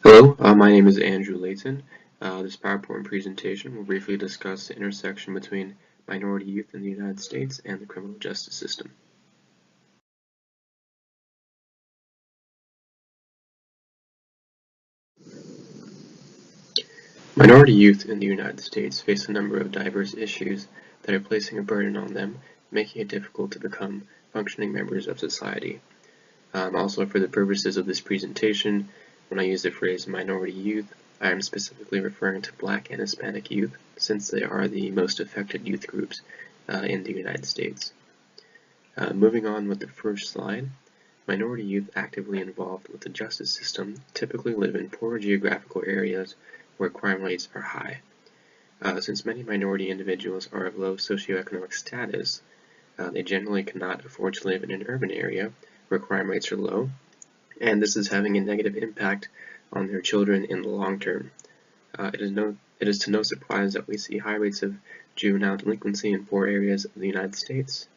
Hello, my name is Andrew Layton. This PowerPoint presentation will briefly discuss the intersection between minority youth in the United States and the criminal justice system. Minority youth in the United States face a number of diverse issues that are placing a burden on them, making it difficult to become functioning members of society. Also, for the purposes of this presentation, when I use the phrase minority youth, I am specifically referring to Black and Hispanic youth, since they are the most affected youth groups in the United States. Moving on with the first slide, minority youth actively involved with the justice system typically live in poor geographical areas where crime rates are high. Since many minority individuals are of low socioeconomic status, they generally cannot afford to live in an urban area where crime rates are low, and this is having a negative impact on their children in the long term. It is to no surprise that we see high rates of juvenile delinquency in poor areas of the United States.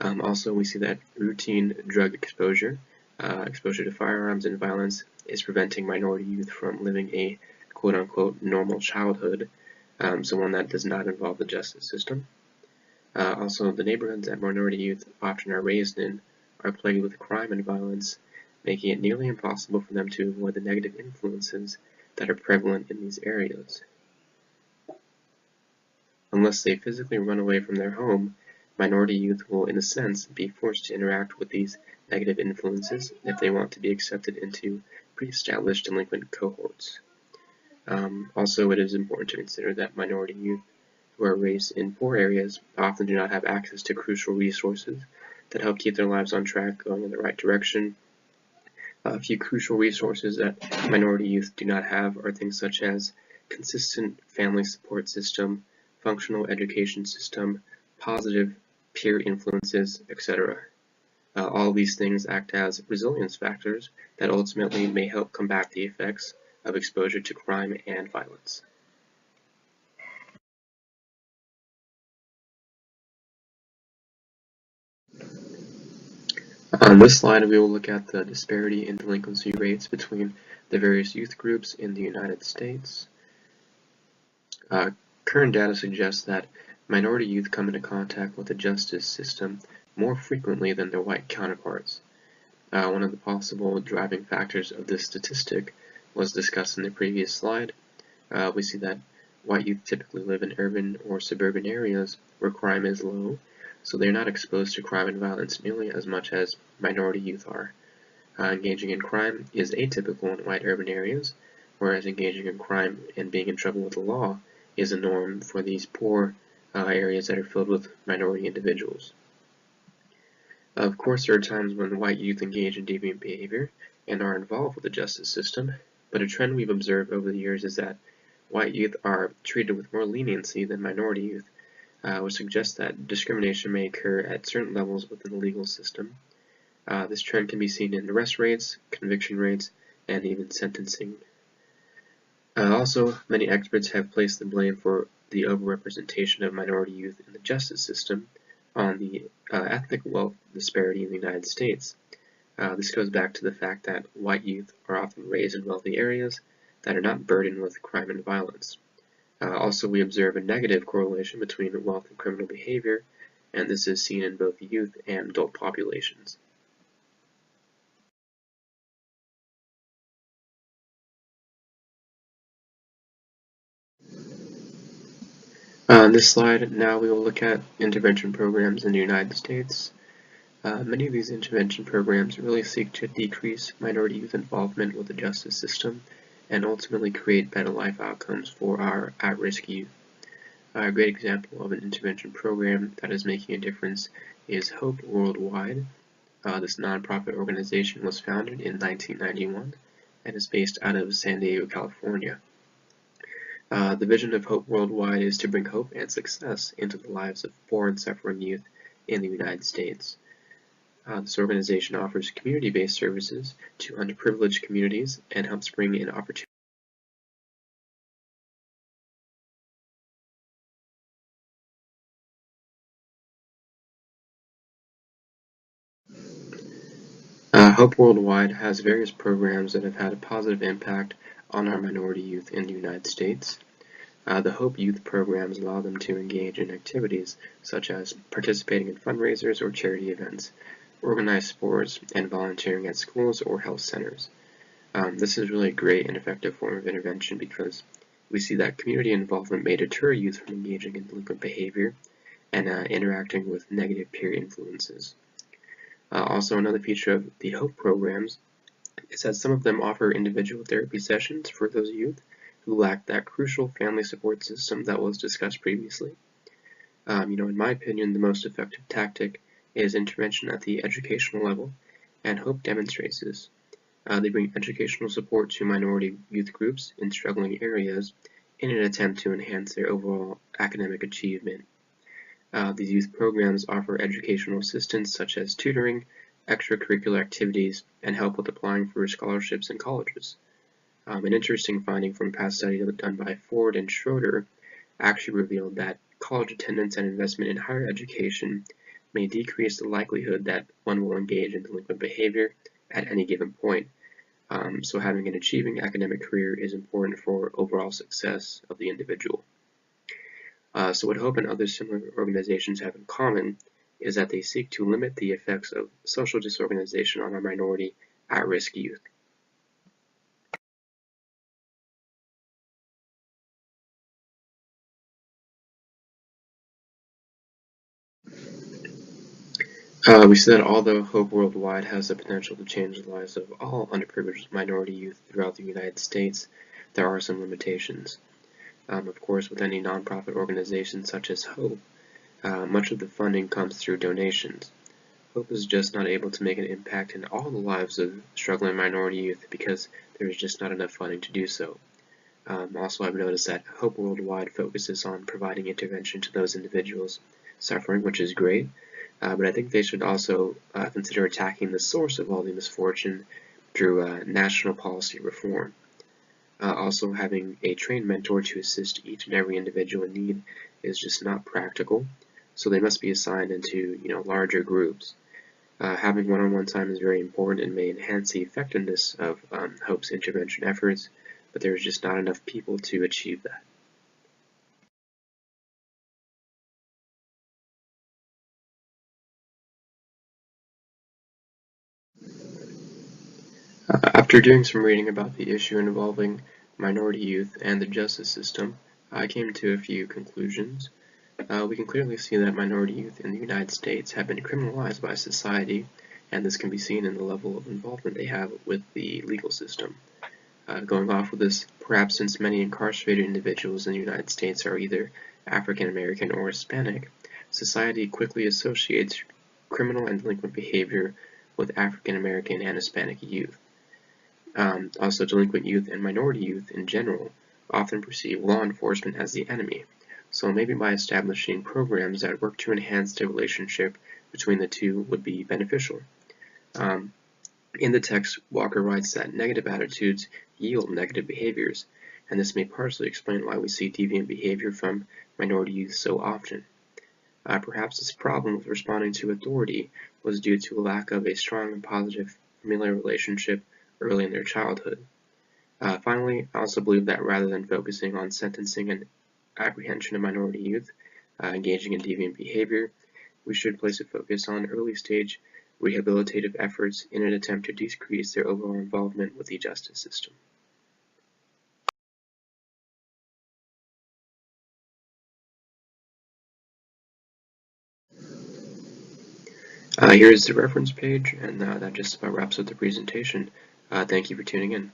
Also, we see that routine drug exposure, exposure to firearms and violence, is preventing minority youth from living a quote-unquote normal childhood, so one that does not involve the justice system. Also, the neighborhoods that minority youth often are raised in are plagued with crime and violence, making it nearly impossible for them to avoid the negative influences that are prevalent in these areas. Unless they physically run away from their home, minority youth will, in a sense, be forced to interact with these negative influences if they want to be accepted into pre-established delinquent cohorts. Also, it is important to consider that minority youth who are raised in poor areas often do not have access to crucial resources that help keep their lives on track, going in the right direction. A few crucial resources that minority youth do not have are things such as consistent family support system, functional education system, positive peer influences, etc. All these things act as resilience factors that ultimately may help combat the effects of exposure to crime and violence. On this slide, we will look at the disparity in delinquency rates between the various youth groups in the United States. Current data suggests that minority youth come into contact with the justice system more frequently than their white counterparts. One of the possible driving factors of this statistic was discussed in the previous slide. We see that white youth typically live in urban or suburban areas where crime is low, so they're not exposed to crime and violence nearly as much as minority youth are. Engaging in crime is atypical in white urban areas, whereas engaging in crime and being in trouble with the law is a norm for these poor areas that are filled with minority individuals. Of course, there are times when white youth engage in deviant behavior and are involved with the justice system, but a trend we've observed over the years is that white youth are treated with more leniency than minority youth, which suggests that discrimination may occur at certain levels within the legal system. This trend can be seen in arrest rates, conviction rates, and even sentencing. Also, many experts have placed the blame for the overrepresentation of minority youth in the justice system on the ethnic wealth disparity in the United States. This goes back to the fact that white youth are often raised in wealthy areas that are not burdened with crime and violence. Also, we observe a negative correlation between wealth and criminal behavior, and this is seen in both youth and adult populations. On this slide, now we will look at intervention programs in the United States. Many of these intervention programs really seek to decrease minority youth involvement with the justice system and ultimately create better life outcomes for our at-risk youth. A great example of an intervention program that is making a difference is Hope Worldwide. This nonprofit organization was founded in 1991 and is based out of San Diego, California. The vision of Hope Worldwide is to bring hope and success into the lives of poor and suffering youth in the United States. This organization offers community-based services to underprivileged communities and helps bring in opportunities. Hope Worldwide has various programs that have had a positive impact on our minority youth in the United States. The Hope Youth programs allow them to engage in activities such as participating in fundraisers or charity events, organized sports, and volunteering at schools or health centers. This is really a great and effective form of intervention because we see that community involvement may deter youth from engaging in delinquent behavior and interacting with negative peer influences. Also, another feature of the Hope programs is that some of them offer individual therapy sessions for those youth who lack that crucial family support system that was discussed previously. In my opinion, the most effective tactic is intervention at the educational level, and Hope demonstrates this. They bring educational support to minority youth groups in struggling areas in an attempt to enhance their overall academic achievement. These youth programs offer educational assistance such as tutoring, extracurricular activities, and help with applying for scholarships in colleges. An interesting finding from a past study done by Ford and Schroeder actually revealed that college attendance and investment in higher education may decrease the likelihood that one will engage in delinquent behavior at any given point. So having an achieving academic career is important for overall success of the individual. So what Hope and other similar organizations have in common is that they seek to limit the effects of social disorganization on our minority at-risk youth. We see that although Hope Worldwide has the potential to change the lives of all underprivileged minority youth throughout the United States, there are some limitations. Of course, with any nonprofit organization such as Hope, much of the funding comes through donations. Hope is just not able to make an impact in all the lives of struggling minority youth because there is just not enough funding to do so. Also, I've noticed that Hope Worldwide focuses on providing intervention to those individuals suffering, which is great, but I think they should also consider attacking the source of all the misfortune through national policy reform. Also, having a trained mentor to assist each and every individual in need is just not practical, so they must be assigned into larger groups. Having one-on-one time is very important and may enhance the effectiveness of Hope's intervention efforts, but there is just not enough people to achieve that. After doing some reading about the issue involving minority youth and the justice system, I came to a few conclusions. We can clearly see that minority youth in the United States have been criminalized by society, and this can be seen in the level of involvement they have with the legal system. Going off with this, perhaps since many incarcerated individuals in the United States are either African American or Hispanic, society quickly associates criminal and delinquent behavior with African American and Hispanic youth. Also, delinquent youth and minority youth in general often perceive law enforcement as the enemy, so maybe by establishing programs that work to enhance the relationship between the two would be beneficial. In the text, Walker writes that negative attitudes yield negative behaviors, and this may partially explain why we see deviant behavior from minority youth so often. Perhaps this problem with responding to authority was due to a lack of a strong and positive familial relationship early in their childhood. Finally, I also believe that rather than focusing on sentencing and apprehension of minority youth engaging in deviant behavior, we should place a focus on early-stage rehabilitative efforts in an attempt to decrease their overall involvement with the justice system. Here's the reference page, and that just about wraps up the presentation. Thank you for tuning in.